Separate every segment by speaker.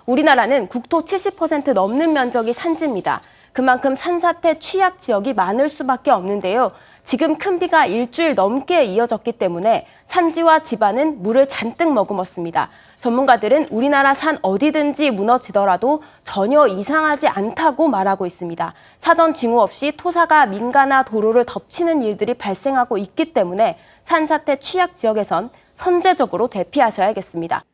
Speaker 1: 우리나라는 국토 70% 넘는 면적이 산지입니다. 그만큼 산사태 취약 지역이 많을 수밖에 없는데요. 지금 큰 비가 일주일 넘게 이어졌기 때문에 산지와 집안은 물을 잔뜩 머금었습니다. 전문가들은 우리나라 산 어디든지 무너지더라도 전혀 이상하지 않다고 말하고 있습니다. 사전 징후 없이 토사가 민가나 도로를 덮치는 일들이 발생하고 있기 때문에 산사태 취약 지역에선 선제적으로 대피하셔야겠습니다.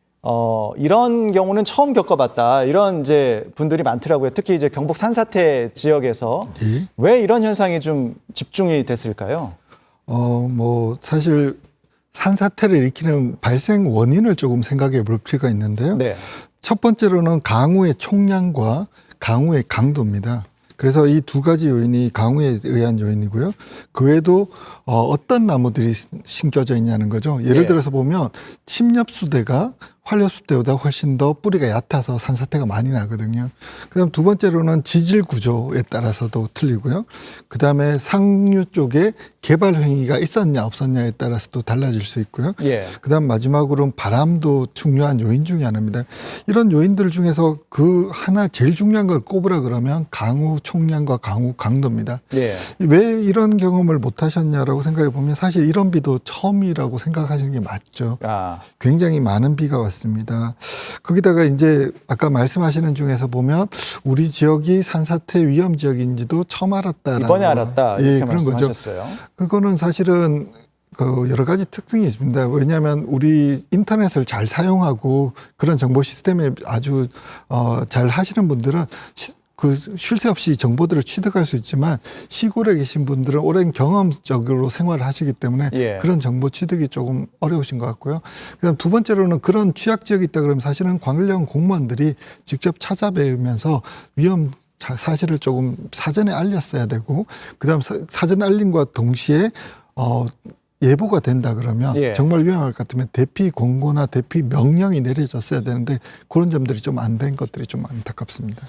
Speaker 2: 이런 경우는 처음 겪어봤다. 이런 이제 분들이 많더라고요. 특히 이제 경북 산사태 지역에서 왜 이런 현상이 좀 집중이 됐을까요?
Speaker 3: 사실 산사태를 일으키는 발생 원인을 조금 생각해 볼 필요가 있는데요.
Speaker 2: 네.
Speaker 3: 첫 번째로는 강우의 총량과 강우의 강도입니다. 그래서 이 두 가지 요인이 강우에 의한 요인이고요. 그 외에도 어떤 나무들이 심겨져 있냐는 거죠. 예를 들어서 보면 침엽수대가 활엽수대보다 훨씬 더 뿌리가 얕아서 산사태가 많이 나거든요. 그다음 두 번째로는 지질 구조에 따라서도 틀리고요. 그다음에 상류 쪽에 개발 행위가 있었냐 없었냐에 따라서도 달라질 수 있고요. 그다음 마지막으로는 바람도 중요한 요인 중에 하나입니다. 이런 요인들 중에서 그 하나 제일 중요한 걸 꼽으라 그러면 강우 총량과 강우 강도입니다. 왜 이런 경험을 못 하셨냐라고 생각해 보면 사실 이런 비도 처음이라고 생각하시는 게 맞죠. 굉장히 많은 비가 왔습니다. 거기다가 이제 아까 말씀하시는 중에서 보면 우리 지역이 산사태 위험 지역인지도 처음 알았다라고.
Speaker 2: 이번에 알았다. 이렇게
Speaker 3: 그런 거죠. 그거는 사실은 여러 가지 특징이 있습니다. 왜냐하면 우리 인터넷을 잘 사용하고 그런 정보 시스템에 아주 잘 하시는 분들은 쉴 새 없이 정보들을 취득할 수 있지만 시골에 계신 분들은 오랜 경험적으로 생활을 하시기 때문에 그런 정보 취득이 조금 어려우신 것 같고요. 그다음 두 번째로는 그런 취약 지역이 있다 그러면 사실은 관련 공무원들이 직접 찾아뵈면서 위험 사실을 조금 사전에 알렸어야 되고 그다음 사전 알림과 동시에 예보가 된다 그러면 정말 위험할 것 같으면 대피 공고나 대피 명령이 내려졌어야 되는데 그런 점들이 좀 안 된 것들이 좀 안타깝습니다.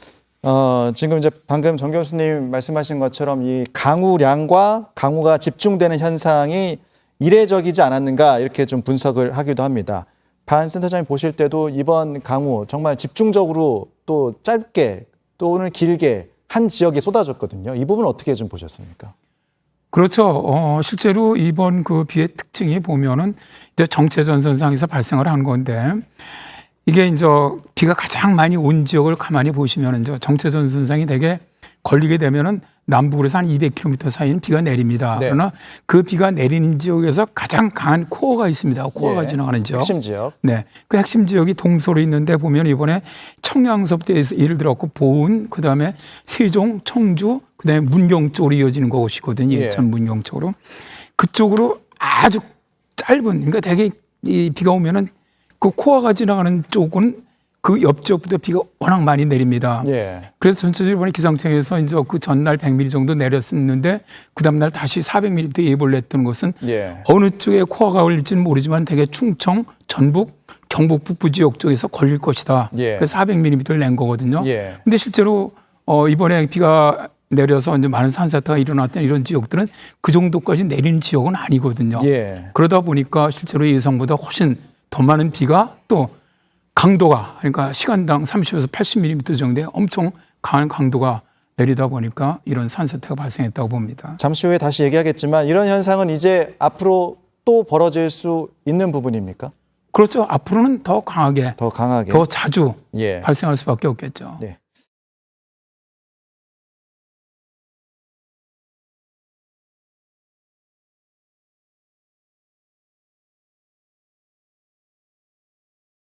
Speaker 2: 지금 이제 방금 정 교수님 말씀하신 것처럼 이 강우량과 강우가 집중되는 현상이 이례적이지 않았는가 이렇게 좀 분석을 하기도 합니다. 반 센터장님 보실 때도 이번 강우 정말 집중적으로 또 짧게 또는 길게 한 지역에 쏟아졌거든요. 이 부분 어떻게 좀 보셨습니까?
Speaker 4: 그렇죠. 실제로 이번 그 비의 특징이 보면은 이제 정체전선상에서 발생을 한 건데 이게 이제 비가 가장 많이 온 지역을 가만히 보시면 이제 정체전선상이 되게 걸리게 되면은 남북으로서 한 200km 사이는 비가 내립니다. 그러나 그 비가 내리는 지역에서 가장 강한 코어가 있습니다. 코어가 지나가는 지역.
Speaker 2: 핵심 지역.
Speaker 4: 네. 그 핵심 지역이 동서로 있는데 보면 이번에 청량서부터 예를 들었고 보은, 그 다음에 세종, 청주, 그 다음에 문경 쪽으로 이어지는 곳이거든요. 예천 문경 쪽으로. 그쪽으로 아주 짧은, 그러니까 되게 이 비가 오면은 그 코어가 지나가는 쪽은 그 옆지역부터 비가 워낙 많이 내립니다. 그래서 전체적으로 이번에 기상청에서 이제 그 전날 100mm 정도 내렸었는데 그 다음날 다시 400mm 예보를 냈던 것은 어느 쪽에 코어가 걸릴지는 모르지만 대개 충청, 전북, 경북 북부 지역 쪽에서 걸릴 것이다. 그래서 400mm를 낸 거거든요. 근데 실제로 이번에 비가 내려서 이제 많은 산사태가 일어났던 이런 지역들은 그 정도까지 내리는 지역은 아니거든요. 그러다 보니까 실제로 예상보다 훨씬 더 많은 비가 또 강도가 그러니까 시간당 30에서 80mm 정도의 엄청 강한 강도가 내리다 보니까 이런 산사태가 발생했다고 봅니다.
Speaker 2: 잠시 후에 다시 얘기하겠지만 이런 현상은 이제 앞으로 또 벌어질 수 있는 부분입니까?
Speaker 4: 그렇죠. 앞으로는 더 강하게, 더 자주 발생할 수밖에 없겠죠.